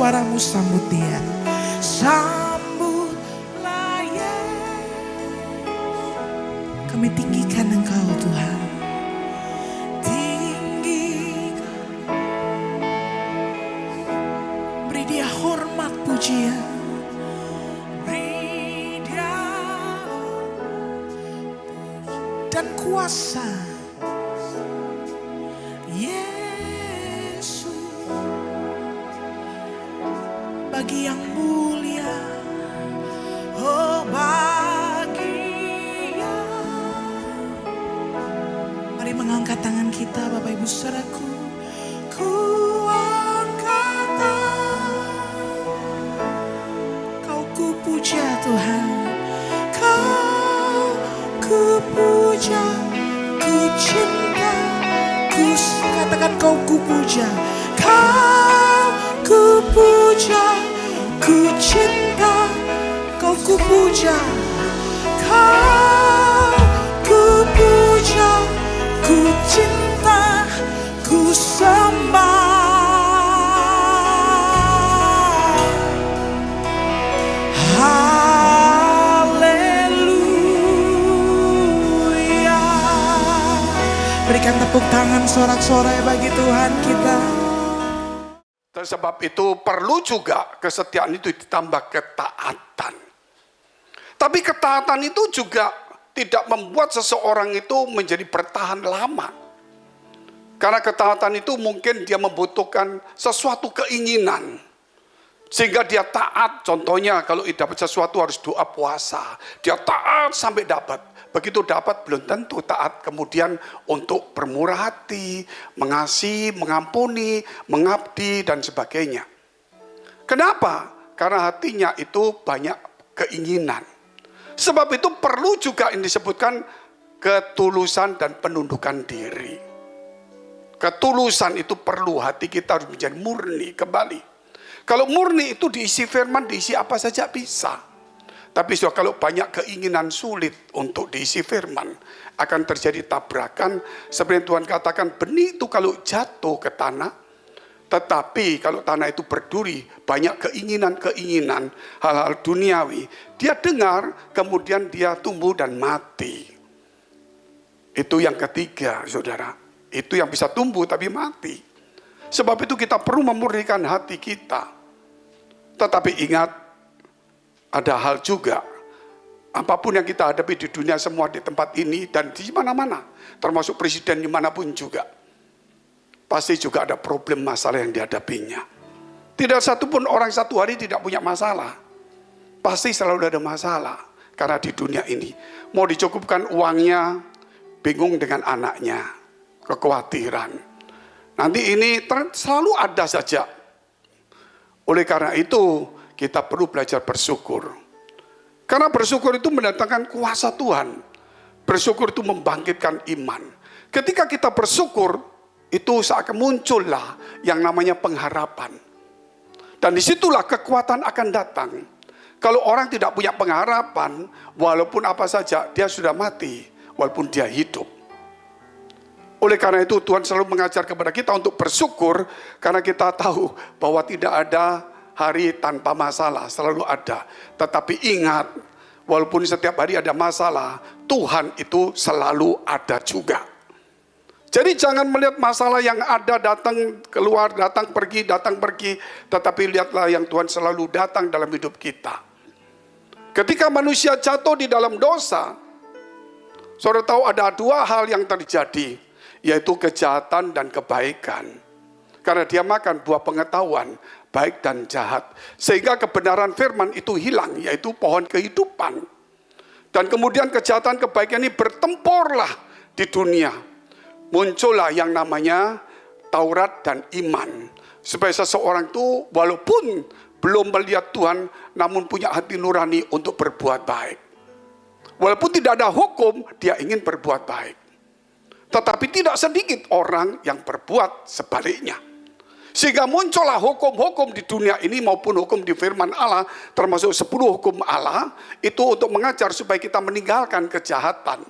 suaramu, sambut dia. Sambutlah Yesus. Kami tinggikan Engkau Tuhan. Tinggikan. Beri dia hormat pujian. Beri dia dan kuasa. Yesus bagi yang mulia, oh bagi yang. Mari mengangkat tangan kita Bapak Ibu Saudaraku. Ku angkat tangan, Kau ku puja Tuhan. Kau ku puja, ku cinta, katakan Kau ku puja. Kau ku puja, ku cinta, Kau ku puja. Kau ku puja, ku cinta, ku sembah. Haleluya. Berikan tepuk tangan sorak-sorai bagi Tuhan kita. Dan sebab itu perlu juga kesetiaan itu ditambah ketaatan. Tapi ketaatan itu juga tidak membuat seseorang itu menjadi bertahan lama. Karena ketaatan itu mungkin dia membutuhkan sesuatu keinginan. Sehingga dia taat, contohnya kalau dapat sesuatu harus doa puasa. Dia taat sampai dapat. Begitu dapat belum tentu taat kemudian untuk bermurah hati, mengasihi, mengampuni, mengabdi dan sebagainya. Kenapa? Karena hatinya itu banyak keinginan. Sebab itu perlu juga yang disebutkan ketulusan dan penundukan diri. Ketulusan itu perlu, hati kita harus menjadi murni kembali. Kalau murni itu diisi firman, diisi apa saja bisa. Tapi kalau banyak keinginan sulit untuk diisi firman, akan terjadi tabrakan. Seperti Tuhan katakan, benih itu kalau jatuh ke tanah, tetapi kalau tanah itu berduri, banyak keinginan-keinginan, hal-hal duniawi. Dia dengar, kemudian dia tumbuh dan mati. Itu yang ketiga, saudara. Itu yang bisa tumbuh tapi mati. Sebab itu kita perlu memurnikan hati kita. Tetapi ingat, ada hal juga, apapun yang kita hadapi di dunia semua di tempat ini dan di mana-mana, termasuk presiden dimanapun juga, pasti juga ada problem masalah yang dihadapinya. Tidak satupun orang satu hari tidak punya masalah, pasti selalu ada masalah. Karena di dunia ini, mau dicukupkan uangnya, bingung dengan anaknya, kekhawatiran. Nanti ini selalu ada saja. Oleh karena itu, kita perlu belajar bersyukur. Karena bersyukur itu mendatangkan kuasa Tuhan. Bersyukur itu membangkitkan iman. Ketika kita bersyukur, itu seakan muncullah yang namanya pengharapan. Dan disitulah kekuatan akan datang. Kalau orang tidak punya pengharapan, walaupun apa saja, dia sudah mati. Walaupun dia hidup. Oleh karena itu Tuhan selalu mengajar kepada kita untuk bersyukur. Karena kita tahu bahwa tidak ada hari tanpa masalah, selalu ada. Tetapi ingat, walaupun setiap hari ada masalah, Tuhan itu selalu ada juga. Jadi jangan melihat masalah yang ada datang keluar, datang pergi, tetapi lihatlah yang Tuhan selalu datang dalam hidup kita. Ketika manusia jatuh di dalam dosa, saudara tahu ada dua hal yang terjadi, yaitu kejahatan dan kebaikan. Karena dia makan buah pengetahuan baik dan jahat. Sehingga kebenaran firman itu hilang, yaitu pohon kehidupan. Dan kemudian kejahatan kebaikan ini bertempurlah di dunia. Muncullah yang namanya Taurat dan iman. Supaya seseorang itu walaupun belum melihat Tuhan, namun punya hati nurani untuk berbuat baik. Walaupun tidak ada hukum, dia ingin berbuat baik. Tetapi tidak sedikit orang yang berbuat sebaliknya. Sehingga muncullah hukum-hukum di dunia ini maupun hukum di firman Allah, termasuk 10 hukum Allah, itu untuk mengajar supaya kita meninggalkan kejahatan.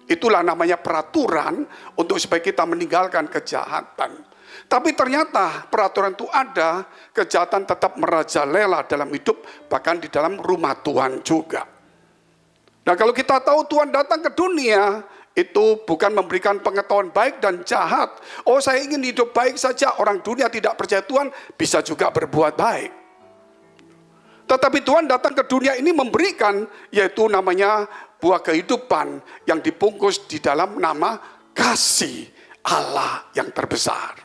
Itulah namanya peraturan untuk supaya kita meninggalkan kejahatan. Tapi ternyata peraturan itu ada, kejahatan tetap merajalela dalam hidup, bahkan di dalam rumah Tuhan juga. Nah kalau kita tahu Tuhan datang ke dunia, itu bukan memberikan pengetahuan baik dan jahat. Oh saya ingin hidup baik saja, orang dunia tidak percaya Tuhan, bisa juga berbuat baik. Tetapi Tuhan datang ke dunia ini memberikan, yaitu namanya buah kehidupan yang dibungkus di dalam nama kasih Allah yang terbesar.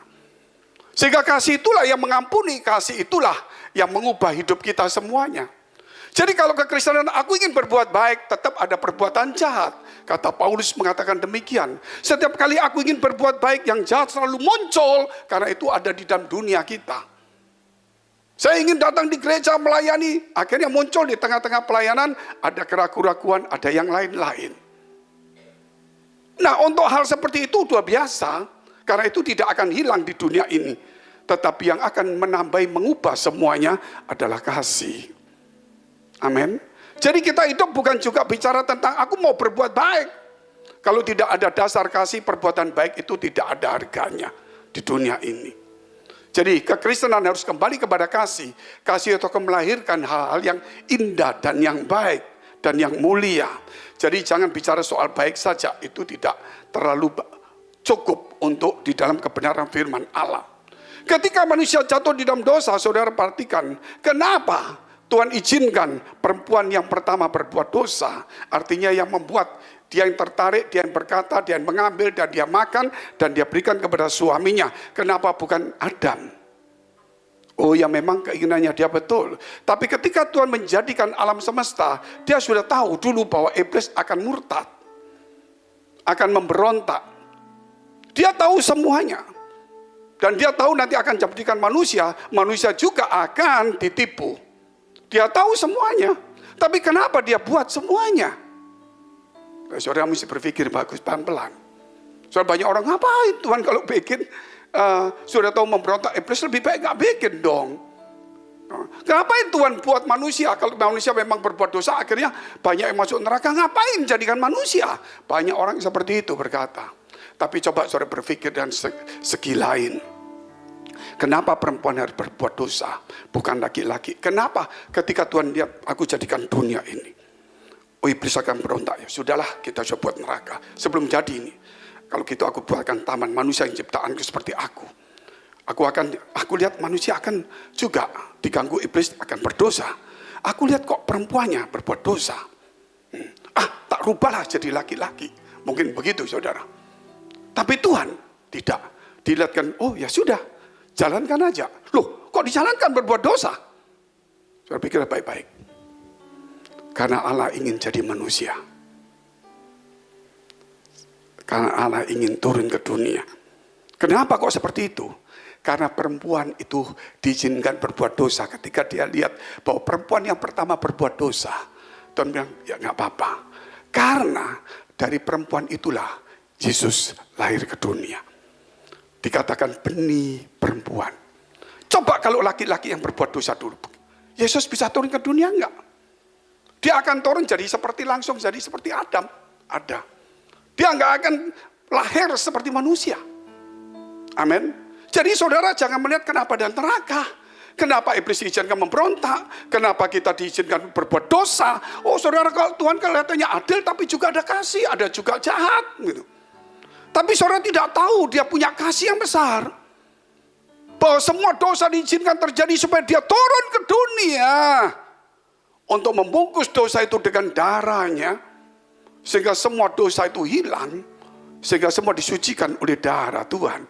Sehingga kasih itulah yang mengampuni, kasih itulah yang mengubah hidup kita semuanya. Jadi kalau kekristenan aku ingin berbuat baik, tetap ada perbuatan jahat. Kata Paulus mengatakan demikian. Setiap kali aku ingin berbuat baik, yang jahat selalu muncul, karena itu ada di dalam dunia kita. Saya ingin datang di gereja melayani, akhirnya muncul di tengah-tengah pelayanan, ada keraguan-keraguan, ada yang lain-lain. Nah untuk hal seperti itu sudah biasa, karena itu tidak akan hilang di dunia ini. Tetapi yang akan menambahi, mengubah semuanya adalah kasih. Amin. Jadi kita hidup bukan juga bicara tentang aku mau berbuat baik. Kalau tidak ada dasar kasih, perbuatan baik itu tidak ada harganya di dunia ini. Jadi kekristenan harus kembali kepada kasih. Kasih itu akan melahirkan hal-hal yang indah dan yang baik dan yang mulia. Jadi jangan bicara soal baik saja, itu tidak terlalu cukup untuk di dalam kebenaran firman Allah. Ketika manusia jatuh di dalam dosa, saudara perhatikan, kenapa Tuhan izinkan perempuan yang pertama berbuat dosa? Artinya yang membuat dia yang tertarik, dia yang berkata, dia yang mengambil, dan dia makan, dan dia berikan kepada suaminya. Kenapa bukan Adam? Oh ya memang keinginannya dia betul. Tapi ketika Tuhan menjadikan alam semesta, dia sudah tahu dulu bahwa iblis akan murtad, akan memberontak. Dia tahu semuanya. Dan dia tahu nanti akan jadikan manusia juga akan ditipu. Dia tahu semuanya. Tapi kenapa dia buat semuanya? Saudara mesti berpikir bagus, pelan-pelan. Soalnya banyak orang, ngapain Tuhan kalau bikin, sudah tahu memberontak iblis, lebih baik gak bikin dong. Ngapain Tuhan buat manusia? Kalau manusia memang berbuat dosa, akhirnya banyak yang masuk neraka, ngapain jadikan manusia? Banyak orang seperti itu berkata. Tapi coba saudara berpikir dan segi lain. Kenapa perempuan harus berbuat dosa, bukan laki-laki? Kenapa ketika Tuhan lihat aku jadikan dunia ini, oh iblis akan berontak, ya sudahlah kita coba buat neraka. Sebelum jadi ini, kalau gitu aku buatkan taman manusia yang ciptaanku seperti aku. Aku lihat manusia akan juga diganggu iblis, akan berdosa. Aku lihat kok perempuannya berbuat dosa. Tak rubahlah jadi laki-laki. Mungkin begitu saudara. Tapi Tuhan tidak. Dilihatkan, oh ya sudah, jalankan aja. Loh, kok dijalankan berbuat dosa? Saudara pikir baik-baik. Karena Allah ingin jadi manusia. Karena Allah ingin turun ke dunia. Kenapa kok seperti itu? Karena perempuan itu diizinkan berbuat dosa. Ketika dia lihat bahwa perempuan yang pertama berbuat dosa, Tuhan bilang, ya nggak apa-apa. Karena dari perempuan itulah Yesus lahir ke dunia. Dikatakan benih perempuan. Coba kalau laki-laki yang berbuat dosa dulu, Yesus bisa turun ke dunia enggak? Dia akan turun langsung jadi seperti Adam. Ada. Dia enggak akan lahir seperti manusia. Amin. Jadi saudara jangan melihat kenapa dan neraka. Kenapa iblis diizinkan memberontak? Kenapa kita diizinkan berbuat dosa? Oh saudara, kalau Tuhan kelihatannya adil tapi juga ada kasih, ada juga jahat gitu. Tapi saudara tidak tahu dia punya kasih yang besar. Bahwa semua dosa diizinkan terjadi supaya dia turun ke dunia. Untuk membungkus dosa itu dengan darahnya. Sehingga semua dosa itu hilang. Sehingga semua disucikan oleh darah Tuhan.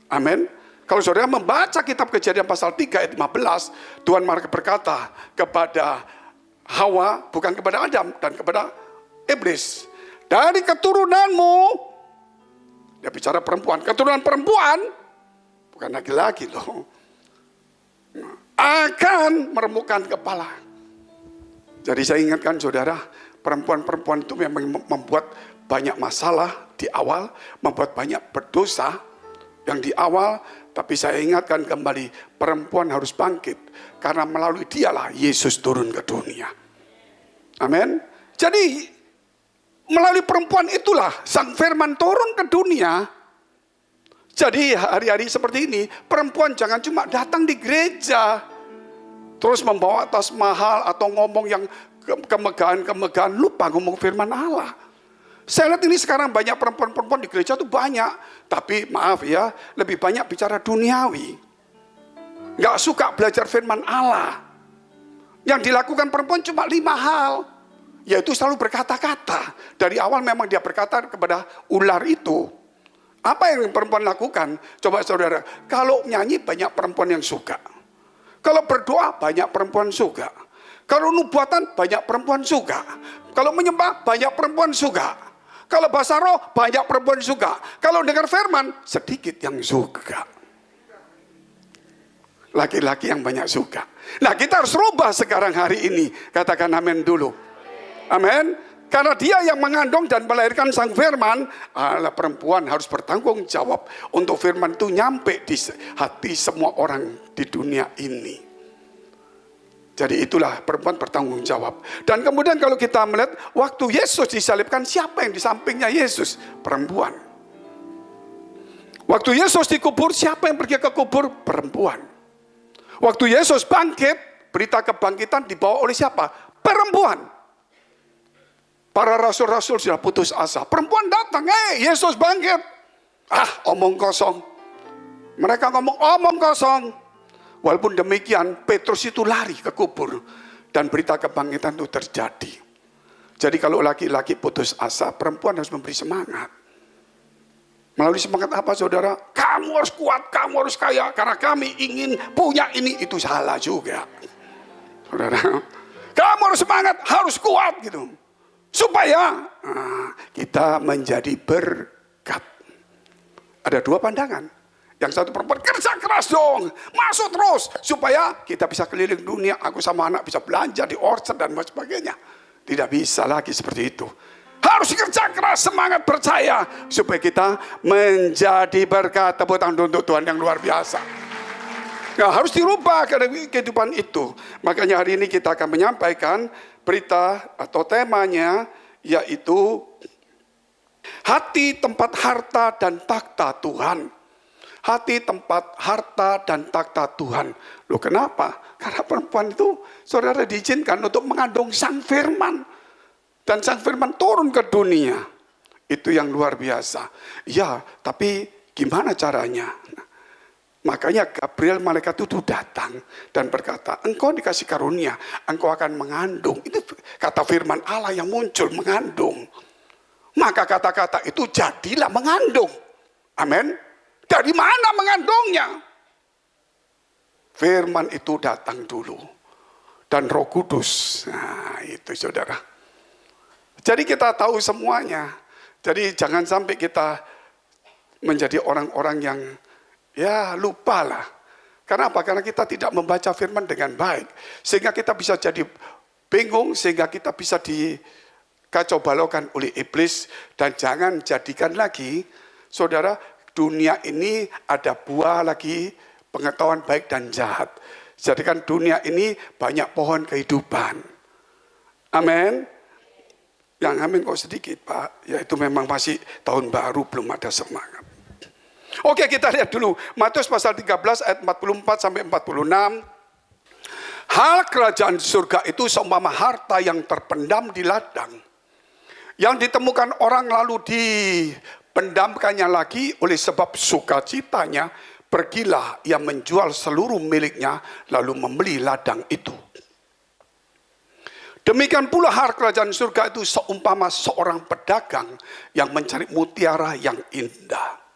Amin. Kalau saudara membaca kitab Kejadian pasal 3 ayat 15. Tuhan berkata kepada Hawa, bukan kepada Adam dan kepada iblis. Dari keturunanmu. Dia bicara perempuan. Keturunan perempuan. Bukan laki-laki loh. Akan meremukkan kepala. Jadi saya ingatkan saudara. Perempuan-perempuan itu memang membuat banyak masalah di awal. Membuat banyak berdosa. Yang di awal. Tapi saya ingatkan kembali. Perempuan harus bangkit. Karena melalui dialah Yesus turun ke dunia. Amin. Jadi melalui perempuan itulah Sang Firman turun ke dunia. Jadi hari-hari seperti ini, perempuan jangan cuma datang di gereja, terus membawa tas mahal atau ngomong yang kemegahan-kemegahan, lupa ngomong firman Allah. Saya lihat ini sekarang banyak perempuan-perempuan di gereja tuh banyak, tapi maaf ya, lebih banyak bicara duniawi. Nggak suka belajar firman Allah. Yang dilakukan perempuan cuma 5 hal, yaitu selalu berkata-kata. Dari awal memang dia berkata kepada ular itu. Apa yang perempuan lakukan? Coba saudara, kalau nyanyi banyak perempuan yang suka. Kalau berdoa banyak perempuan suka. Kalau nubuatan banyak perempuan suka. Kalau menyembah banyak perempuan suka. Kalau bahasa roh banyak perempuan suka. Kalau dengar firman sedikit yang suka. Laki-laki yang banyak suka. Nah, kita harus rubah sekarang hari ini. Katakan amin dulu. Amin. Karena dia yang mengandung dan melahirkan sang firman, perempuan harus bertanggung jawab untuk firman itu nyampe di hati semua orang di dunia ini. Jadi itulah perempuan bertanggung jawab. Dan kemudian kalau kita melihat waktu Yesus disalibkan, siapa yang di sampingnya Yesus? Perempuan. Waktu Yesus dikubur, siapa yang pergi ke kubur? Perempuan. Waktu Yesus bangkit, berita kebangkitan dibawa oleh siapa? Perempuan. Para rasul-rasul sudah putus asa. Perempuan datang, Yesus bangkit. Omong kosong. Mereka ngomong omong kosong. Walaupun demikian, Petrus itu lari ke kubur. Dan berita kebangkitan itu terjadi. Jadi kalau laki-laki putus asa, perempuan harus memberi semangat. Melalui semangat apa saudara? Kamu harus kuat, kamu harus kaya. Karena kami ingin punya ini, itu salah juga. Saudara, kamu harus semangat, harus kuat gitu. Supaya kita menjadi berkat. Ada 2 pandangan. Yang satu perempuan, kerja keras dong, masuk terus. Supaya kita bisa keliling dunia, aku sama anak bisa belanja di orchard dan sebagainya. Tidak bisa lagi seperti itu. Harus kerja keras, semangat, percaya. Supaya kita menjadi berkat. Tepuk tangan untuk Tuhan yang luar biasa. Nah, harus dirubah kehidupan itu. Makanya hari ini kita akan menyampaikan berita atau temanya yaitu hati tempat harta dan takhta Tuhan. Hati tempat harta dan takhta Tuhan. Loh kenapa? Karena perempuan itu saudara diizinkan untuk mengandung sang firman. Dan sang firman turun ke dunia. Itu yang luar biasa. Ya, tapi gimana caranya? Makanya Gabriel malaikat itu datang dan berkata, engkau dikasih karunia, engkau akan mengandung. Itu kata firman Allah yang muncul, mengandung. Maka kata-kata itu jadilah mengandung. Amin. Dari mana mengandungnya? Firman itu datang dulu. Dan Roh Kudus. Nah, itu saudara. Jadi kita tahu semuanya. Jadi jangan sampai kita menjadi orang-orang yang lupalah. Kenapa? Karena kita tidak membaca firman dengan baik. Sehingga kita bisa jadi bingung, sehingga kita bisa dikacau balaukan oleh iblis. Dan jangan jadikan lagi, saudara, dunia ini ada buah lagi pengetahuan baik dan jahat. Jadikan dunia ini banyak pohon kehidupan. Amin. Yang amin kok sedikit Pak. Ya itu memang masih tahun baru, belum ada semangat. Oke, kita lihat dulu Matius pasal 13 ayat 44 sampai 46. Hal kerajaan surga itu seumpama harta yang terpendam di ladang, yang ditemukan orang lalu dipendamkannya lagi oleh sebab sukacitanya. Pergilah ia menjual seluruh miliknya lalu membeli ladang itu. Demikian pula harta kerajaan surga itu seumpama seorang pedagang yang mencari mutiara yang indah.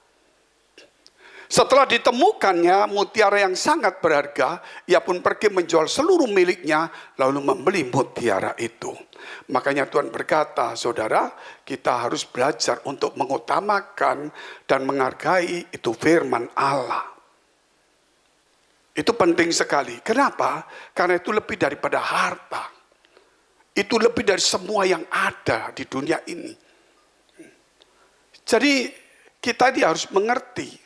Setelah ditemukannya mutiara yang sangat berharga, ia pun pergi menjual seluruh miliknya, lalu membeli mutiara itu. Makanya Tuhan berkata, saudara, kita harus belajar untuk mengutamakan dan menghargai itu firman Allah. Itu penting sekali. Kenapa? Karena itu lebih daripada harta. Itu lebih dari semua yang ada di dunia ini. Jadi kita ini harus mengerti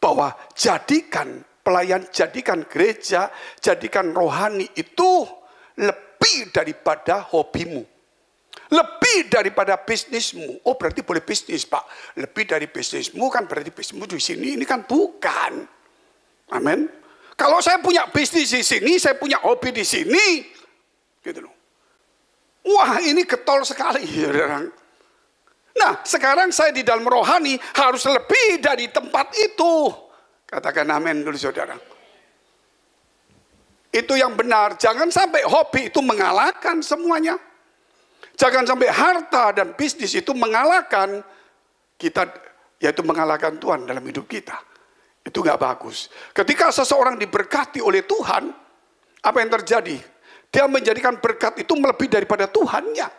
bahwa jadikan pelayan, jadikan gereja, jadikan rohani itu lebih daripada hobimu. Lebih daripada bisnismu. Oh berarti boleh bisnis Pak. Lebih dari bisnismu kan berarti bisnismu di sini. Ini kan bukan. Amin. Kalau saya punya bisnis di sini, saya punya hobi di sini. Gitu loh. Wah ini getol sekali. Nah sekarang saya di dalam rohani harus lebih dari tempat itu. Katakan amin dulu saudara. Itu yang benar. Jangan sampai hobi itu mengalahkan semuanya. Jangan sampai harta dan bisnis itu mengalahkan kita, yaitu mengalahkan Tuhan dalam hidup kita. Itu gak bagus. Ketika seseorang diberkati oleh Tuhan, apa yang terjadi? Dia menjadikan berkat itu melebihi daripada Tuhannya.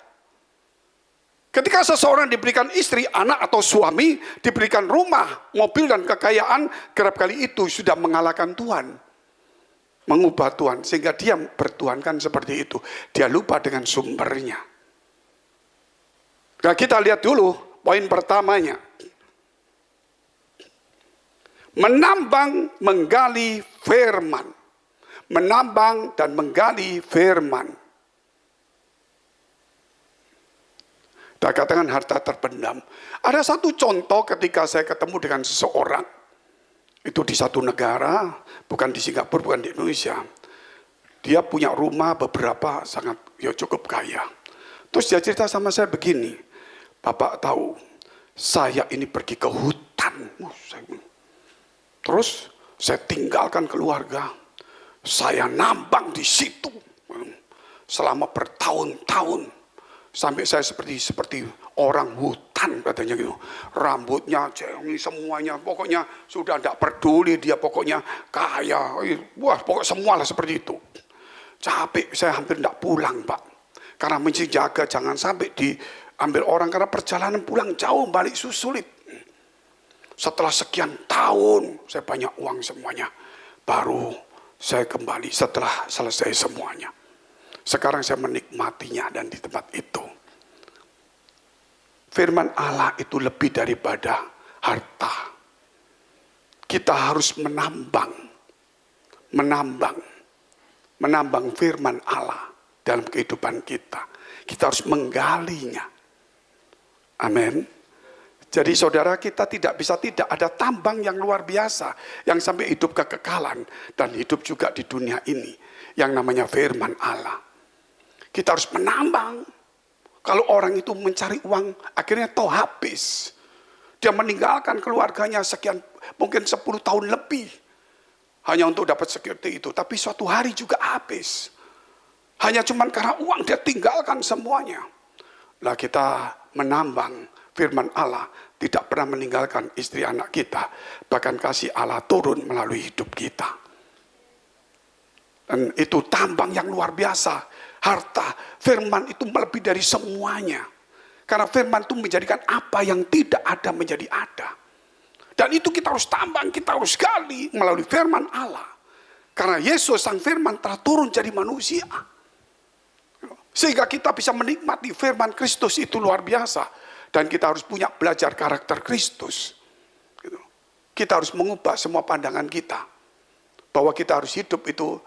Ketika seseorang diberikan istri, anak atau suami, diberikan rumah, mobil dan kekayaan, kerap kali itu sudah mengalahkan Tuhan. Mengubah Tuhan, sehingga dia bertuhankan seperti itu. Dia lupa dengan sumbernya. Nah kita lihat dulu poin pertamanya. Menambang, menggali firman. Menambang dan menggali firman. Kita katakan harta terpendam. Ada satu contoh ketika saya ketemu dengan seseorang. Itu di satu negara, bukan di Singapura, bukan di Indonesia. Dia punya rumah beberapa sangat cukup kaya. Terus dia cerita sama saya begini. Bapak tahu, saya ini pergi ke hutan. Terus saya tinggalkan keluarga. Saya nambang di situ selama bertahun-tahun. Sampai saya seperti orang hutan katanya gitu. Rambutnya cengi semuanya. Pokoknya sudah tidak peduli dia, pokoknya kaya. Wah pokoknya semualah seperti itu. Capek, saya hampir tidak pulang Pak. Karena mesti jaga jangan sampai diambil orang. Karena perjalanan pulang jauh, balik sulit. Setelah sekian tahun, saya banyak uang semuanya. Baru saya kembali setelah selesai semuanya. Sekarang saya menikmatinya dan di tempat itu. Firman Allah itu lebih daripada harta. Kita harus menambang firman Allah dalam kehidupan kita. Kita harus menggalinya. Amin. Jadi saudara kita tidak ada tambang yang luar biasa. Yang sampai hidup kekekalan dan hidup juga di dunia ini. Yang namanya firman Allah. Kita harus menambang. Kalau orang itu mencari uang, akhirnya toh habis. Dia meninggalkan keluarganya sekian, mungkin 10 tahun lebih. Hanya untuk dapat seperti itu. Tapi suatu hari juga habis. Hanya cuman karena uang dia tinggalkan semuanya. Lah kita menambang firman Allah. Tidak pernah meninggalkan istri anak kita. Bahkan kasih Allah turun melalui hidup kita. Dan itu tambang yang luar biasa. Harta, firman itu melebihi dari semuanya. Karena firman itu menjadikan apa yang tidak ada menjadi ada. Dan itu kita harus tambang, kita harus gali melalui firman Allah. Karena Yesus sang firman telah turun jadi manusia. Sehingga kita bisa menikmati firman Kristus itu luar biasa. Dan kita harus belajar karakter Kristus. Kita harus mengubah semua pandangan kita. Bahwa kita harus hidup itu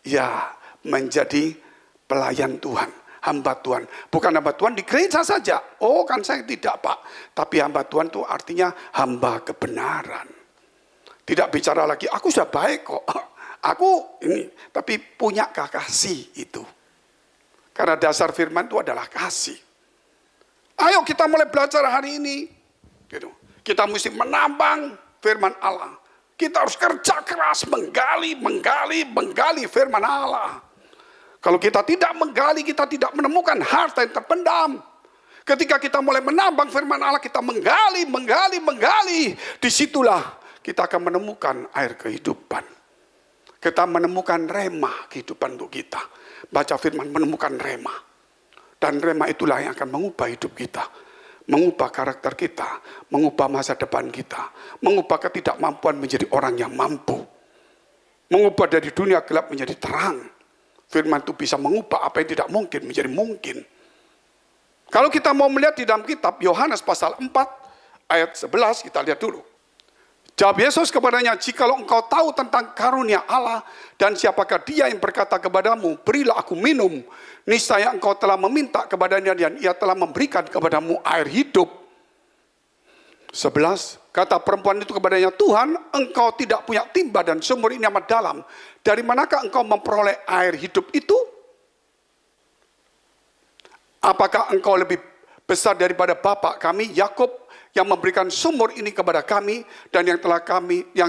ya menjadi pelayan Tuhan, hamba Tuhan. Bukan hamba Tuhan di gereja saja. Oh kan saya tidak Pak. Tapi hamba Tuhan itu artinya hamba kebenaran. Tidak bicara lagi, aku sudah baik kok. Aku ini, tapi punya kasih itu. Karena dasar firman itu adalah kasih. Ayo kita mulai belajar hari ini. Gitu. Kita mesti menambang firman Allah. Kita harus kerja keras menggali firman Allah. Kalau kita tidak menggali, kita tidak menemukan harta yang terpendam. Ketika kita mulai menambang firman Allah, kita menggali. Disitulah kita akan menemukan air kehidupan. Kita menemukan rema kehidupan untuk kita. Baca firman menemukan rema. Dan rema itulah yang akan mengubah hidup kita. Mengubah karakter kita. Mengubah masa depan kita. Mengubah ketidakmampuan menjadi orang yang mampu. Mengubah dari dunia gelap menjadi terang. Firman itu bisa mengubah apa yang tidak mungkin menjadi mungkin. Kalau kita mau melihat di dalam kitab Yohanes pasal 4 ayat 11 kita lihat dulu. Jawab Yesus kepadanya, jikalau engkau tahu tentang karunia Allah dan siapakah dia yang berkata kepadamu, berilah aku minum, niscaya engkau telah meminta kepadanya dan ia telah memberikan kepadamu air hidup. 11, kata perempuan itu kepadanya, Tuhan, engkau tidak punya timba dan sumur ini amat dalam. Dari manakah engkau memperoleh air hidup itu? Apakah engkau lebih besar daripada bapa kami Yakub yang memberikan sumur ini kepada kami dan yang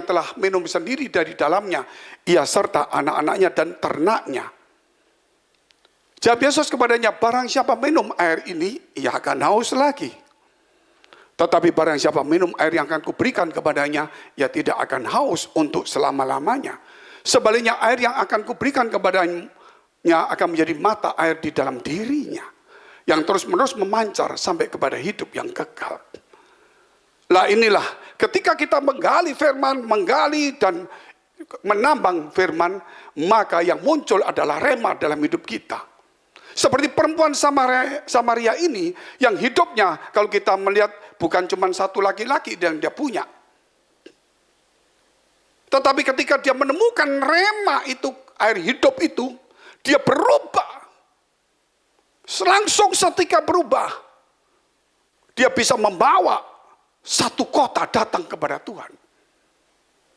telah minum sendiri dari dalamnya, ia serta anak-anaknya dan ternaknya. Jawab Yesus kepadanya, barang siapa minum air ini, ia akan haus lagi. Tetapi barang siapa minum air yang akan kuberikan kepadanya, ia tidak akan haus untuk selama-lamanya. Sebaliknya air yang akan kuberikan kepadanya akan menjadi mata air di dalam dirinya, yang terus-menerus memancar sampai kepada hidup yang kekal. Lah inilah, ketika kita menggali firman, menggali dan menambang firman, maka yang muncul adalah rema dalam hidup kita. Seperti perempuan Samaria ini, yang hidupnya, kalau kita melihat, bukan cuma satu laki-laki yang dia punya. Tetapi ketika dia menemukan rema itu, air hidup itu, dia berubah. Langsung setika berubah. Dia bisa membawa satu kota datang kepada Tuhan.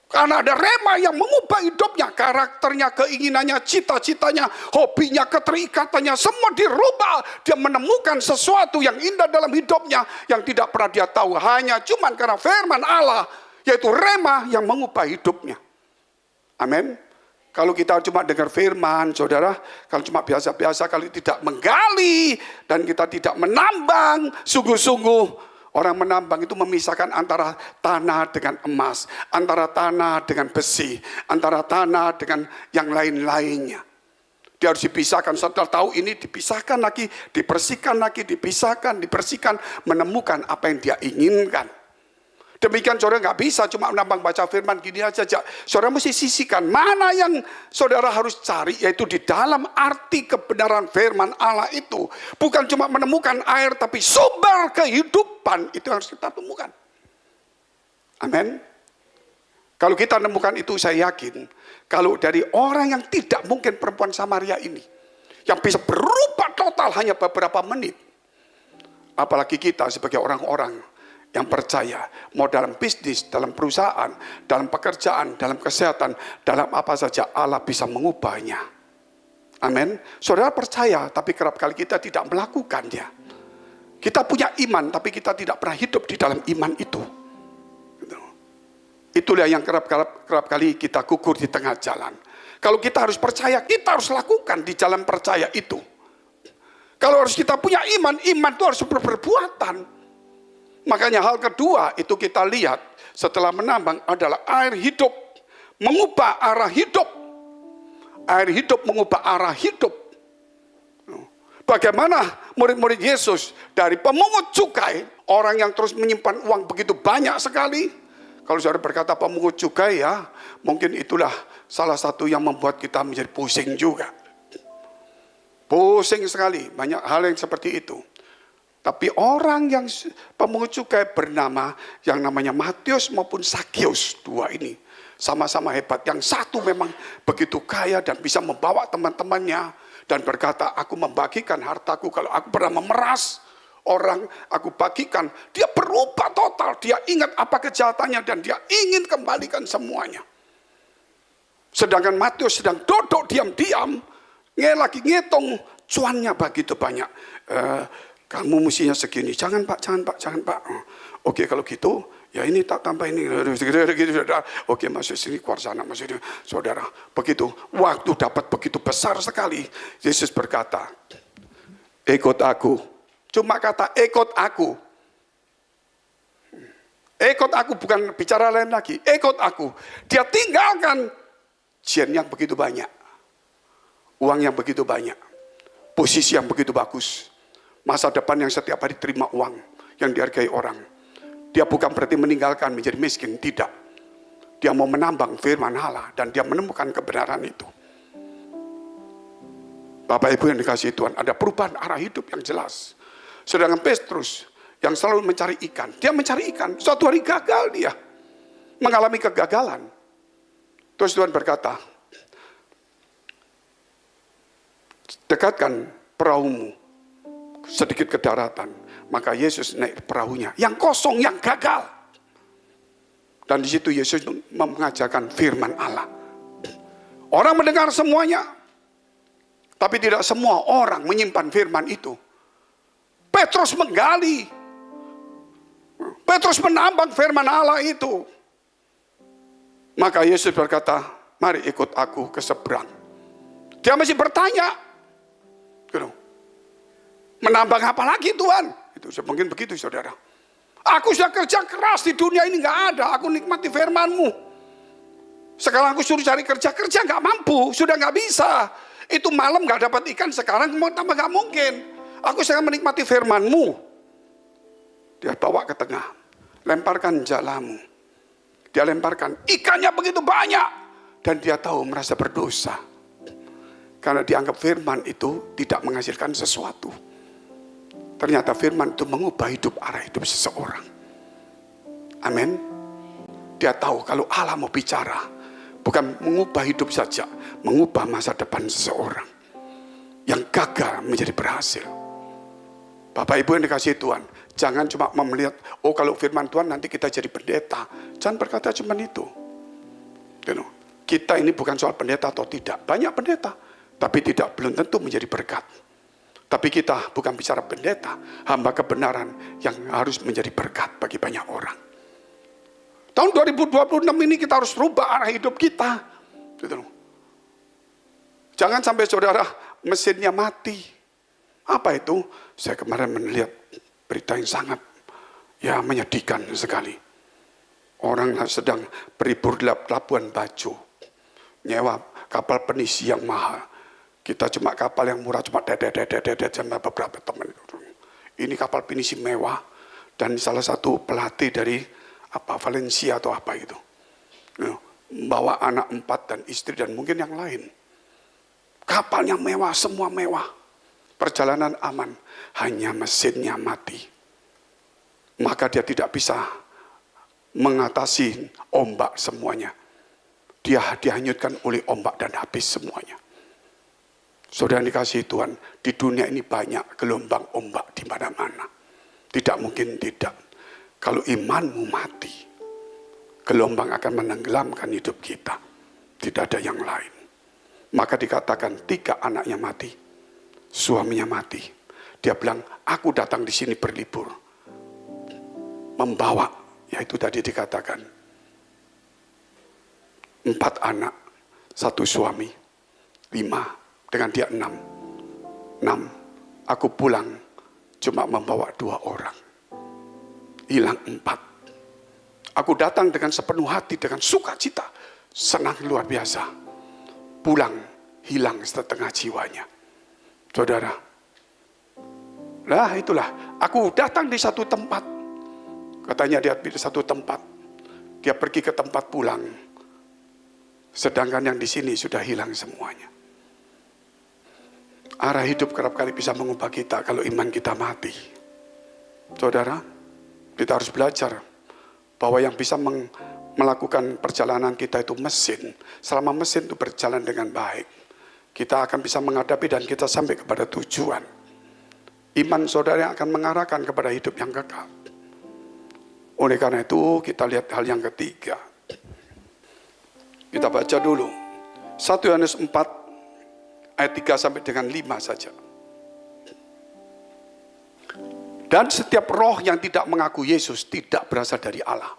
Karena ada rema yang mengubah hidupnya, karakternya, keinginannya, cita-citanya, hobinya, keterikatannya, semua dirubah. Dia menemukan sesuatu yang indah dalam hidupnya yang tidak pernah dia tahu. Hanya cuman karena firman Allah, yaitu rema yang mengubah hidupnya. Amin. Kalau kita cuma dengar firman, saudara, kalau cuma biasa-biasa, kalau tidak menggali dan kita tidak menambang sungguh-sungguh. Orang menambang itu memisahkan antara tanah dengan emas, antara tanah dengan besi, antara tanah dengan yang lain-lainnya. Dia harus dipisahkan. Setelah tahu ini, dipisahkan lagi, dibersihkan lagi, dipisahkan, dibersihkan, menemukan apa yang dia inginkan. Demikian saudara nggak bisa cuma menambang baca firman gini aja. Saudara mesti sisihkan mana yang saudara harus cari, yaitu di dalam arti kebenaran firman Allah itu. Bukan cuma menemukan air, tapi sumber kehidupan itu harus kita temukan. Amin. Kalau kita menemukan itu, saya yakin kalau dari orang yang tidak mungkin perempuan Samaria ini, yang bisa berubah total hanya beberapa menit, apalagi kita sebagai orang-orang yang percaya, mau dalam bisnis, dalam perusahaan, dalam pekerjaan, dalam kesehatan, dalam apa saja Allah bisa mengubahnya. Amin. Saudara percaya, tapi kerap kali kita tidak melakukannya. Kita punya iman, tapi kita tidak pernah hidup di dalam iman itu. Itulah yang kerap kali kita gugur di tengah jalan. Kalau kita harus percaya, kita harus lakukan di jalan percaya itu. Kalau harus kita punya iman, iman itu harus berperbuatan. Makanya hal kedua itu kita lihat setelah menambang adalah air hidup. Mengubah arah hidup. Air hidup mengubah arah hidup. Bagaimana murid-murid Yesus dari pemungut cukai, orang yang terus menyimpan uang begitu banyak sekali. Kalau saudara berkata pemungut cukai, ya mungkin itulah salah satu yang membuat kita menjadi pusing juga. Pusing sekali, banyak hal yang seperti itu. Tapi orang yang pemungut cukai bernama yang namanya Matius maupun Sakeus, dua ini sama-sama hebat. Yang satu memang begitu kaya dan bisa membawa teman-temannya dan berkata, aku membagikan hartaku, kalau aku pernah memeras orang, aku bagikan. Dia berubah total, dia ingat apa kejahatannya dan dia ingin kembalikan semuanya. Sedangkan Matius sedang duduk diam-diam, lagi ngitung cuannya begitu banyak. Kamu mestinya segini, jangan pak. Oke kalau gitu, ya ini tak tambah ini. Oke masuk sini, keluar sana, masuk sini. Saudara, begitu, waktu dapat begitu besar sekali. Yesus berkata, ikut aku. Cuma kata ikut aku. Ikut aku, bukan bicara lain lagi. Ikut aku. Dia tinggalkan jen yang begitu banyak. Uang yang begitu banyak. Posisi yang begitu bagus. Masa depan yang setiap hari terima uang yang dihargai orang. Dia bukan berarti meninggalkan menjadi miskin, tidak. Dia mau menambang firman Allah dan dia menemukan kebenaran itu. Bapak Ibu yang dikasihi Tuhan, ada perubahan arah hidup yang jelas. Sedangkan Petrus yang selalu mencari ikan, dia mencari ikan, suatu hari gagal dia. mengalami kegagalan. Terus Tuhan berkata, dekatkan perahumu sedikit ke daratan. Maka Yesus naik perahunya yang kosong, yang gagal. Dan di situ Yesus mengajarkan firman Allah. Orang mendengar semuanya, tapi tidak semua orang menyimpan firman itu. Petrus menggali, Petrus menambang firman Allah itu. Maka Yesus berkata, mari ikut aku ke seberang. Dia masih bertanya, menambang apa lagi Tuhan? Itu mungkin begitu saudara. Aku sudah kerja keras di dunia ini, nggak ada. Aku nikmati firman-Mu. Sekarang aku suruh cari kerja nggak mampu, sudah nggak bisa. Itu malam nggak dapat ikan, sekarang mau tambah nggak mungkin. Aku sedang menikmati firman-Mu. Dia bawa ke tengah, lemparkan jalamu. Dia lemparkan, ikannya begitu banyak. Dan dia tahu merasa berdosa. Karena dianggap firman itu tidak menghasilkan sesuatu. Ternyata firman itu mengubah arah hidup seseorang. Amin. Dia tahu kalau Allah mau bicara, bukan mengubah hidup saja, mengubah masa depan seseorang yang gagal menjadi berhasil. Bapak Ibu yang dikasihi Tuhan, jangan cuma melihat, oh kalau firman Tuhan nanti kita jadi pendeta. Jangan berkata cuma itu. Kita ini bukan soal pendeta atau tidak. Banyak pendeta, tapi belum tentu menjadi berkat. Tapi kita bukan bicara pendeta, hamba kebenaran yang harus menjadi berkat bagi banyak orang. Tahun 2026 ini kita harus rubah arah hidup kita. Jangan sampai saudara mesinnya mati. Apa itu? Saya kemarin melihat berita yang sangat menyedihkan sekali. Orang sedang berlibur di Labuan Bajo, nyewa kapal penisi yang mahal. Kita cuma kapal yang murah, cuma sama beberapa teman. Ini kapal pinisi mewah dan salah satu pelatih dari Valencia atau apa itu. Bawa anak 4 dan istri dan mungkin yang lain. Kapalnya mewah, semua mewah. Perjalanan aman, hanya mesinnya mati. Maka dia tidak bisa mengatasi ombak semuanya. Dia dihanyutkan oleh ombak dan habis semuanya. Saudara yang dikasihi Tuhan, di dunia ini banyak gelombang ombak di mana-mana. Tidak mungkin tidak. Kalau imanmu mati, gelombang akan menenggelamkan hidup kita. Tidak ada yang lain. Maka dikatakan 3 anaknya mati, suaminya mati. Dia bilang, aku datang di sini berlibur. Membawa, yaitu tadi dikatakan, 4 anak, 1 suami, 5. Dengan dia 6. Aku pulang cuma membawa 2 orang. Hilang 4. Aku datang dengan sepenuh hati, dengan sukacita. Senang luar biasa. Pulang, hilang setengah jiwanya. Saudara. Lah itulah. Aku datang di satu tempat. Katanya dia di satu tempat. Dia pergi ke tempat pulang. Sedangkan yang di sini sudah hilang semuanya. Arah hidup kerap kali bisa mengubah kita kalau iman kita mati. Saudara, kita harus belajar bahwa yang bisa melakukan perjalanan kita itu mesin. Selama mesin itu berjalan dengan baik, kita akan bisa menghadapi dan kita sampai kepada tujuan. Iman saudara yang akan mengarahkan kepada hidup yang kekal. Oleh karena itu kita lihat hal yang ketiga. Kita baca dulu 1 Yohanes 4 ayat 3 sampai dengan 5 saja. Dan setiap roh yang tidak mengaku Yesus tidak berasal dari Allah.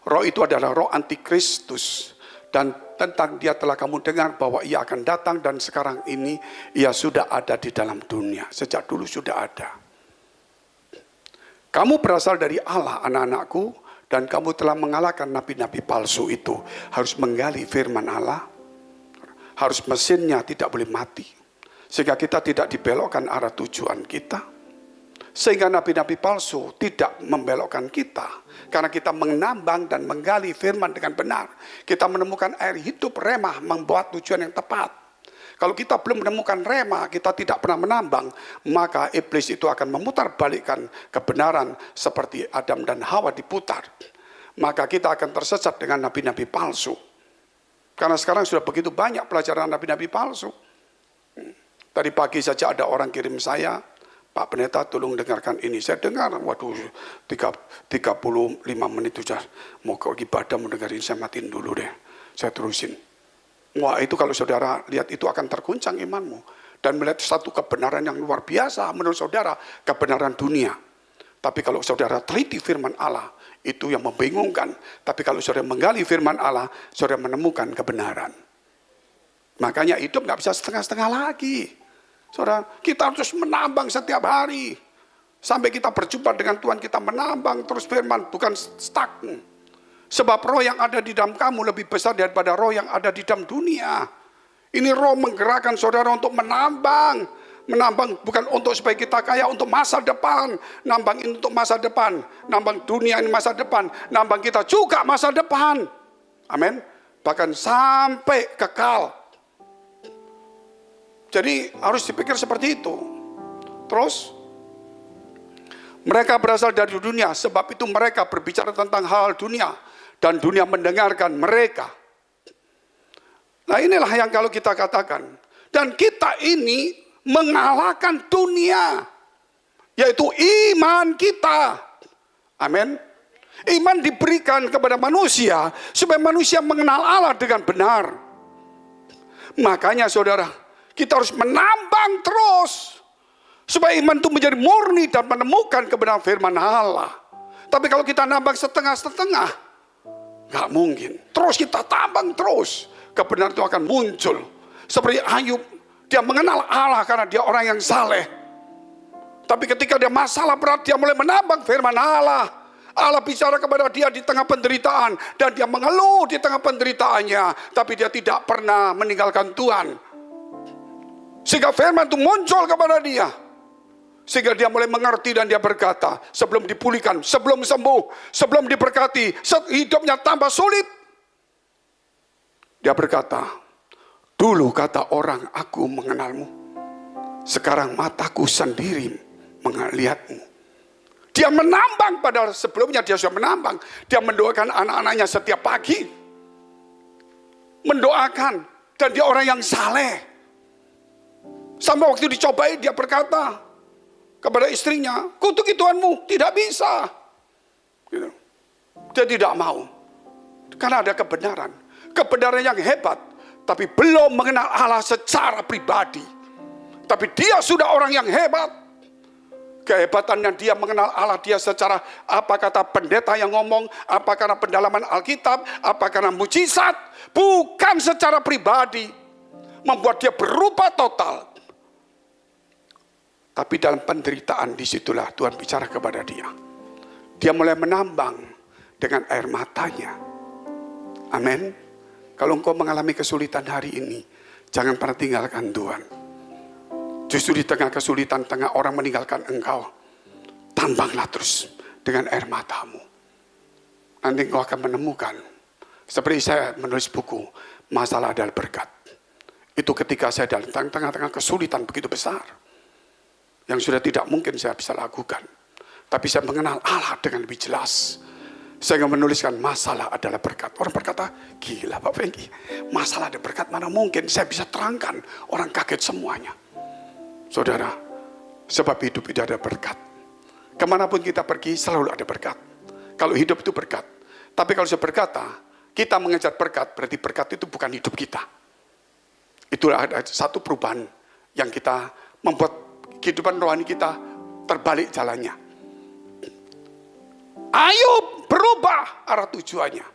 Roh itu adalah roh antikristus. Dan tentang dia telah kamu dengar bahwa ia akan datang dan sekarang ini ia sudah ada di dalam dunia. Sejak dulu sudah ada. Kamu berasal dari Allah anak-anakku dan kamu telah mengalahkan nabi-nabi palsu itu. Harus menggali firman Allah. Harus mesinnya tidak boleh mati. Sehingga kita tidak dibelokkan arah tujuan kita. Sehingga nabi-nabi palsu tidak membelokkan kita. Karena kita menambang dan menggali firman dengan benar. Kita menemukan air hidup remah membuat tujuan yang tepat. Kalau kita belum menemukan remah, kita tidak pernah menambang, maka iblis itu akan memutar balikkan kebenaran seperti Adam dan Hawa diputar. maka kita akan tersesat dengan nabi-nabi palsu. Karena sekarang sudah begitu banyak pelajaran nabi-nabi palsu. Tadi pagi saja ada orang kirim saya, Pak Pendeta tolong dengarkan ini. Saya dengar, waduh 35 menit sudah mau ke ibadah, mau dengerin, saya matiin dulu deh. Saya terusin. Wah, itu kalau saudara lihat itu akan terguncang imanmu. Dan melihat satu kebenaran yang luar biasa menurut saudara, kebenaran dunia. Tapi kalau saudara teliti firman Allah, itu yang membingungkan. Tapi kalau saudara menggali firman Allah, saudara menemukan kebenaran. Makanya hidup nggak bisa setengah-setengah lagi. Saudara, kita harus menambang setiap hari. Sampai kita berjumpa dengan Tuhan, kita menambang terus firman, bukan stuck. Sebab roh yang ada di dalam kamu lebih besar daripada roh yang ada di dalam dunia. Ini roh menggerakkan saudara untuk menambang. Menambang bukan untuk supaya kita kaya, untuk masa depan. Nambang ini untuk masa depan. Nambang dunia ini masa depan. Nambang kita juga masa depan. Amin. Bahkan sampai kekal. Jadi harus dipikir seperti itu. Terus, mereka berasal dari dunia, sebab itu mereka berbicara tentang hal dunia. Dan dunia mendengarkan mereka. Nah inilah yang kalau kita katakan. Dan kita ini mengalahkan dunia. Yaitu iman kita. Amin. Iman diberikan kepada manusia, supaya manusia mengenal Allah dengan benar. Makanya saudara, kita harus menambang terus. Supaya iman itu menjadi murni dan menemukan kebenaran firman Allah. Tapi kalau kita nambang setengah-setengah, gak mungkin. Terus kita tambang terus, kebenaran itu akan muncul. Seperti Ayub, dia mengenal Allah karena dia orang yang saleh. Tapi ketika dia masalah berat, dia mulai menambang firman Allah. Allah bicara kepada dia di tengah penderitaan. Dan dia mengeluh di tengah penderitaannya. Tapi dia tidak pernah meninggalkan Tuhan. Sehingga firman itu muncul kepada dia. Sehingga dia mulai mengerti dan dia berkata, sebelum dipulihkan, sebelum sembuh, sebelum diberkati, hidupnya tambah sulit. Dia berkata, dulu kata orang aku mengenalmu, sekarang mataku sendiri melihatmu. Dia menambang, padahal sebelumnya dia sudah menambang. Dia mendoakan anak-anaknya setiap pagi. Mendoakan, dan dia orang yang saleh. Sampai waktu dicobai dia berkata kepada istrinya, kutuki Tuhanmu, tidak bisa. Gitu. Dia tidak mau. Karena ada kebenaran. Kebenaran yang hebat. Tapi belum mengenal Allah secara pribadi. Tapi dia sudah orang yang hebat. Kehebatan yang dia mengenal Allah, dia secara apa kata pendeta yang ngomong, apa karena pendalaman Alkitab, apa karena mujizat. Bukan secara pribadi. Membuat dia berubah total. Tapi dalam penderitaan disitulah Tuhan bicara kepada dia. Dia mulai menambang dengan air matanya. Amin. Kalau engkau mengalami kesulitan hari ini, jangan pernah tinggalkan Tuhan. Justru di tengah kesulitan, tengah orang meninggalkan engkau, tambanglah terus dengan air matamu. Nanti engkau akan menemukan. Seperti saya menulis buku, Masalah adalah Berkat. Itu ketika saya dalam tengah-tengah kesulitan begitu besar. Yang sudah tidak mungkin saya bisa lakukan. Tapi saya mengenal Allah dengan lebih jelas. Saya menuliskan masalah adalah berkat. Orang berkata, gila Pak Fengki. Masalah ada berkat mana mungkin. Saya bisa terangkan. Orang kaget semuanya. Saudara, sebab hidup itu ada berkat. Kemanapun kita pergi selalu ada berkat. Kalau hidup itu berkat. Tapi kalau saya berkata, kita mengejar berkat, berarti berkat itu bukan hidup kita. Itulah ada satu perubahan yang kita membuat kehidupan rohani kita terbalik jalannya. Ayub berubah arah tujuannya.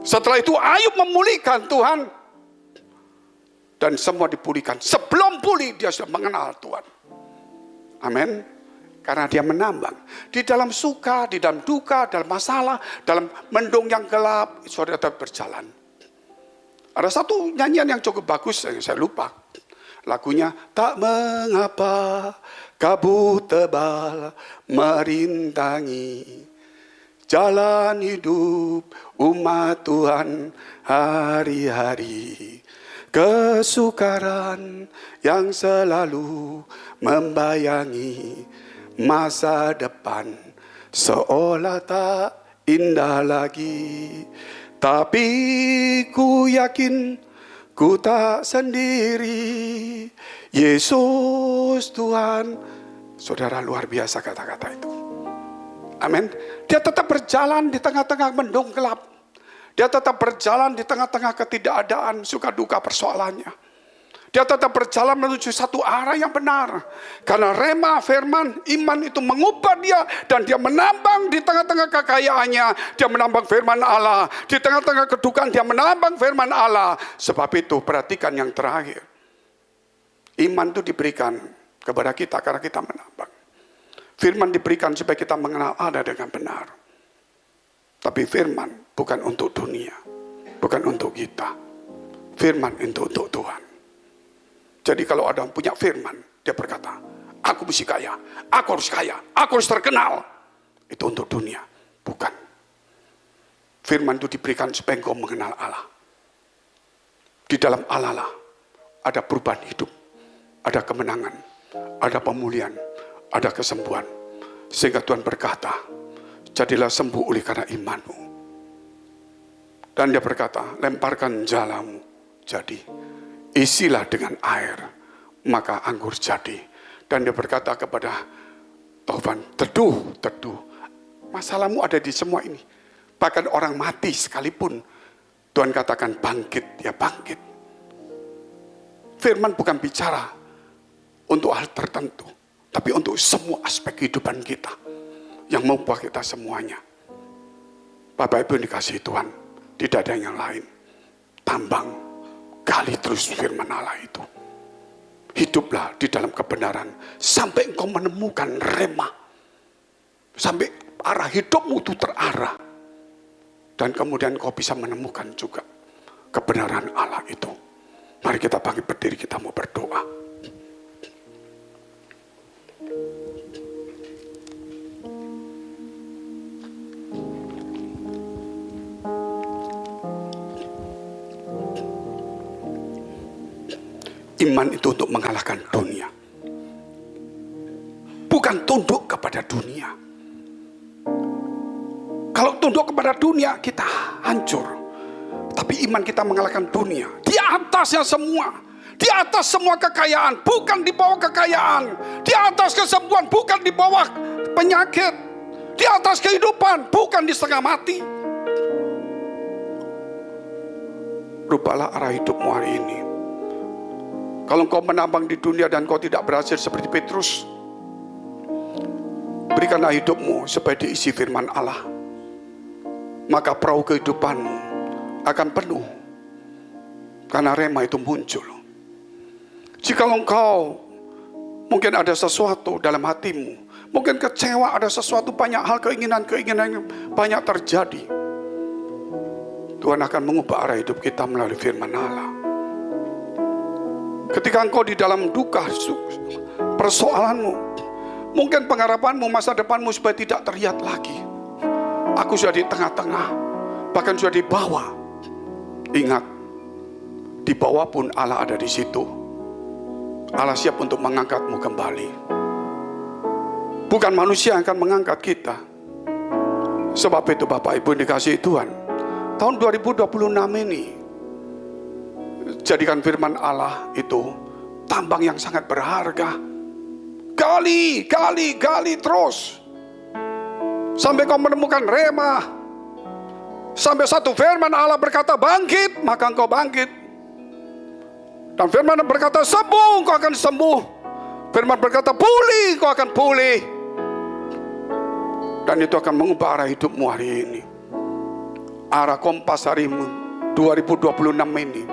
Setelah itu Ayub memulihkan Tuhan. Dan semua dipulihkan. Sebelum pulih dia sudah mengenal Tuhan. Amin. Karena dia menambang. Di dalam suka, di dalam duka, dalam masalah, dalam mendung yang gelap, saudara tetap berjalan. Ada satu nyanyian yang cukup bagus yang saya lupa. Lagunya, tak mengapa kabut tebal merintangi jalan hidup umat Tuhan hari-hari. Kesukaran yang selalu membayangi masa depan seolah tak indah lagi. Tapi ku yakin ku tak sendiri. Yesus Tuhan. Saudara, luar biasa kata-kata itu. Amin. Dia tetap berjalan di tengah-tengah mendung gelap. Dia tetap berjalan di tengah-tengah ketidakadaan, suka duka persoalannya. Dia tetap berjalan menuju satu arah yang benar. Karena rema, firman, iman itu mengubah dia. Dan dia menambang di tengah-tengah kekayaannya. Dia menambang firman Allah. Di tengah-tengah kedukaan dia menambang firman Allah. Sebab itu perhatikan yang terakhir. Iman itu diberikan kepada kita karena kita menambang. Firman diberikan supaya kita mengenal Allah dengan benar. Tapi firman bukan untuk dunia. Bukan untuk kita. Firman untuk Tuhan. Jadi kalau ada yang punya firman, dia berkata, aku mesti kaya, aku harus kaya, aku harus terkenal. Itu untuk dunia, bukan. Firman itu diberikan supaya engkau mengenal Allah. Di dalam Allah lah ada perubahan hidup, ada kemenangan, ada pemulihan, ada kesembuhan. Sehingga Tuhan berkata, jadilah sembuh oleh karena imanmu. Dan dia berkata, lemparkan jalamu, jadi isilah dengan air, maka anggur jadi. Dan dia berkata kepada Taufan, teduh, teduh. Masalahmu ada di semua ini. Bahkan orang mati sekalipun, Tuhan katakan bangkit, ya bangkit. Firman bukan bicara untuk hal tertentu, tapi untuk semua aspek kehidupan kita, yang mengubah kita semuanya. Bapak Ibu dikasihi Tuhan, tidak ada yang lain. Tambang, gali terus firman Allah itu. Hiduplah di dalam kebenaran sampai engkau menemukan rema. Sampai arah hidupmu itu terarah. Dan kemudian engkau bisa menemukan juga kebenaran Allah itu. Mari kita bangkit berdiri, kita mau berdoa. Iman itu untuk mengalahkan dunia. Bukan tunduk kepada dunia. Kalau tunduk kepada dunia, kita hancur. Tapi iman kita mengalahkan dunia. Di atasnya semua. Di atas semua kekayaan, bukan di bawah kekayaan. Di atas kesembuhan, bukan di bawah penyakit. Di atas kehidupan, bukan di setengah mati. Rubahlah arah hidupmu hari ini. Kalau engkau menambang di dunia dan engkau tidak berhasil seperti Petrus, berikanlah hidupmu supaya diisi firman Allah. Maka perahu kehidupanmu akan penuh. Karena rema itu muncul. Jika engkau mungkin ada sesuatu dalam hatimu, mungkin kecewa, ada sesuatu, banyak hal, keinginan-keinginan yang banyak terjadi, Tuhan akan mengubah arah hidup kita melalui firman Allah. Ketika engkau di dalam duka, persoalanmu, mungkin pengharapanmu, masa depanmu supaya tidak terlihat lagi. Aku sudah di tengah-tengah, bahkan sudah di bawah. Ingat, di bawah pun Allah ada di situ. Allah siap untuk mengangkatmu kembali. Bukan manusia yang akan mengangkat kita. Sebab itu Bapak Ibu dikasihi Tuhan, tahun 2026 ini, jadikan firman Allah itu tambang yang sangat berharga. Gali, gali, gali terus. Sampai kau menemukan rema. Sampai satu firman Allah berkata bangkit, maka engkau bangkit. Dan firman berkata sembuh, engkau akan sembuh. Firman berkata pulih, engkau akan pulih. Dan itu akan mengubah arah hidupmu hari ini. Arah kompas harimu 2026 ini.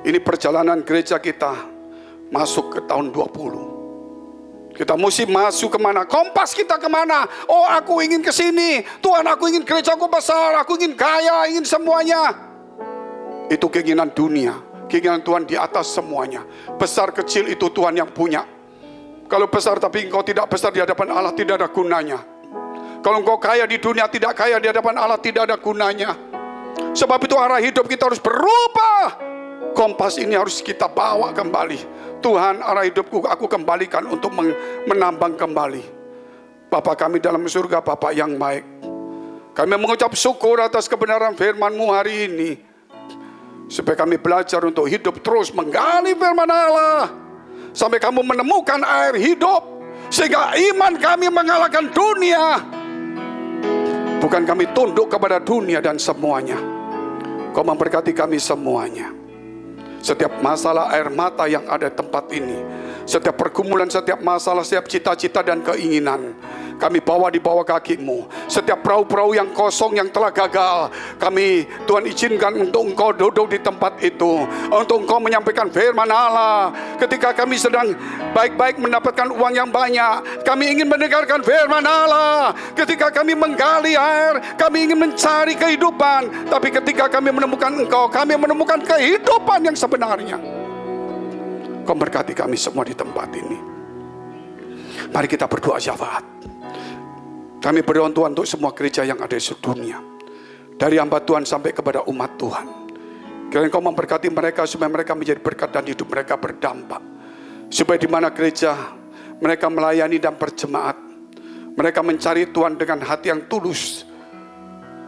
Ini perjalanan gereja kita masuk ke tahun 20. Kita mesti masuk kemana? Kompas kita kemana? Oh, aku ingin ke sini. Tuhan, aku ingin gerejaku besar. Aku ingin kaya, ingin semuanya. Itu keinginan dunia. Keinginan Tuhan di atas semuanya. Besar kecil itu Tuhan yang punya. Kalau besar tapi engkau tidak besar di hadapan Allah, tidak ada gunanya. Kalau engkau kaya di dunia, tidak kaya di hadapan Allah, tidak ada gunanya. Sebab itu arah hidup kita harus berubah. Kompas ini harus kita bawa kembali. Tuhan, arah hidupku aku kembalikan untuk menambang kembali. Bapa kami dalam surga, Bapa yang baik. Kami mengucap syukur atas kebenaran firman-Mu hari ini. Supaya kami belajar untuk hidup terus menggali firman Allah. Sampai kami menemukan air hidup. Sehingga iman kami mengalahkan dunia. Bukan kami tunduk kepada dunia dan semuanya. Kau memberkati kami semuanya. Setiap masalah air mata yang ada di tempat ini, setiap pergumulan, setiap masalah, setiap cita-cita dan keinginan, kami bawa di bawah kaki-Mu. Setiap perahu-perahu yang kosong, yang telah gagal, kami Tuhan izinkan untuk Engkau duduk di tempat itu, untuk Engkau menyampaikan firman Allah. Ketika kami sedang baik-baik mendapatkan uang yang banyak, kami ingin mendengarkan firman Allah. Ketika kami menggali air, kami ingin mencari kehidupan. Tapi ketika kami menemukan Engkau, kami menemukan kehidupan yang sebenarnya. Kau berkati kami semua di tempat ini. Mari kita berdoa syafaat. Kami berdoa Tuhan untuk semua gereja yang ada di seluruh dunia, dari hamba Tuhan sampai kepada umat Tuhan. Kiranya Kau memberkati mereka supaya mereka menjadi berkat dan hidup mereka berdampak. Supaya di mana gereja mereka melayani dan berjemaat, mereka mencari Tuhan dengan hati yang tulus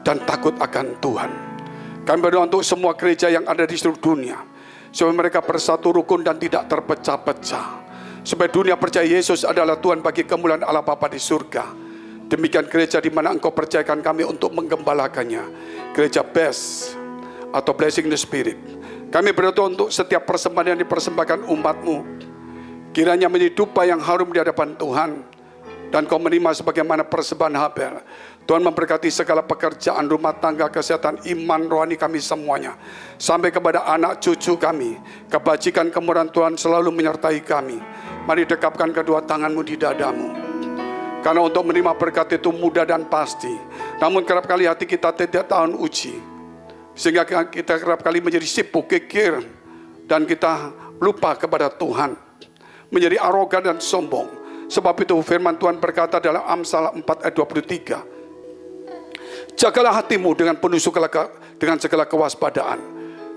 dan takut akan Tuhan. Kami berdoa untuk semua gereja yang ada di seluruh dunia, supaya mereka bersatu rukun dan tidak terpecah-pecah. Supaya dunia percaya Yesus adalah Tuhan bagi kemuliaan Allah Bapa di surga. Demikian gereja di mana Engkau percayakan kami untuk menggembalakannya, gereja Best atau Blessing the Spirit. Kami berdoa untuk setiap persembahan yang dipersembahkan umat-Mu, kiranya menjadi dupa yang harum di hadapan Tuhan, dan Kau menerima sebagaimana persembahan Habel. Tuhan memberkati segala pekerjaan rumah tangga, kesehatan, iman, rohani kami semuanya, sampai kepada anak cucu kami. Kebajikan kemurahan Tuhan selalu menyertai kami. Mari dekapkan kedua tangan-Mu di dadamu. Karena untuk menerima berkat itu mudah dan pasti. Namun kerap kali hati kita tidak tahan uji, sehingga kita kerap kali menjadi sibuk, kikir, dan kita lupa kepada Tuhan, menjadi arogan dan sombong. Sebab itu firman Tuhan berkata dalam Amsal 4 ayat 23, jagalah hatimu dengan penuh dengan segala kewaspadaan,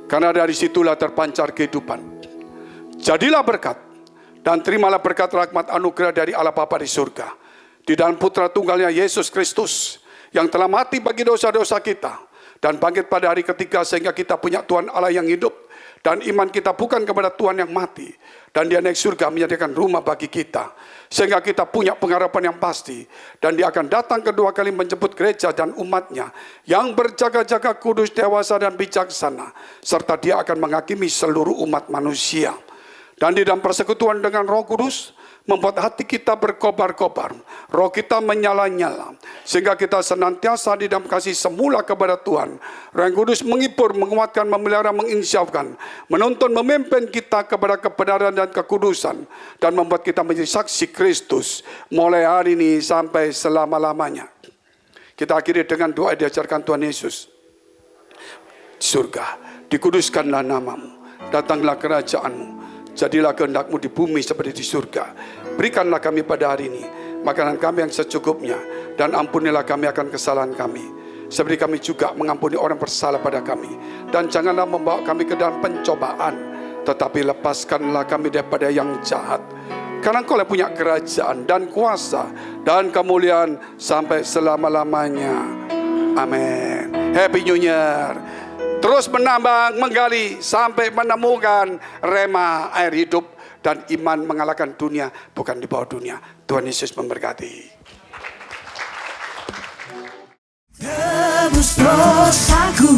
karena dari situlah terpancar kehidupan. Jadilah berkat dan terimalah berkat rahmat anugerah dari Allah Bapa di surga, di dalam Putra Tunggalnya Yesus Kristus, yang telah mati bagi dosa-dosa kita dan bangkit pada hari ketiga, sehingga kita punya Tuhan Allah yang hidup. Dan iman kita bukan kepada Tuhan yang mati, dan Dia naik surga menyediakan rumah bagi kita, sehingga kita punya pengharapan yang pasti. Dan Dia akan datang kedua kali menjemput gereja dan umatnya yang berjaga-jaga, kudus, dewasa, dan bijaksana, serta Dia akan menghakimi seluruh umat manusia. Dan di dalam persekutuan dengan Roh Kudus, membuat hati kita berkobar-kobar, roh kita menyala-nyala, sehingga kita senantiasa di dalam kasih semula kepada Tuhan. Roh yang Kudus menghibur, menguatkan, memelihara, menginsyafkan, menuntun, memimpin kita kepada kebenaran dan kekudusan, dan membuat kita menjadi saksi Kristus mulai hari ini sampai selama-lamanya. Kita akhiri dengan doa yang diajarkan Tuhan Yesus. Surga, dikuduskanlah namamu, datanglah kerajaan-Mu, jadilah kehendak-Mu di bumi seperti di surga. Berikanlah kami pada hari ini makanan kami yang secukupnya, dan ampunilah kami akan kesalahan kami, seperti kami juga mengampuni orang bersalah pada kami. Dan janganlah membawa kami ke dalam pencobaan, tetapi lepaskanlah kami daripada yang jahat. Karena Engkau yang punya kerajaan dan kuasa dan kemuliaan sampai selama-lamanya. Amin. Happy New Year. Terus menambang, menggali sampai menemukan rema air hidup, dan iman mengalahkan dunia, bukan di bawah dunia. Tuhan Yesus memberkati. Tebus dosaku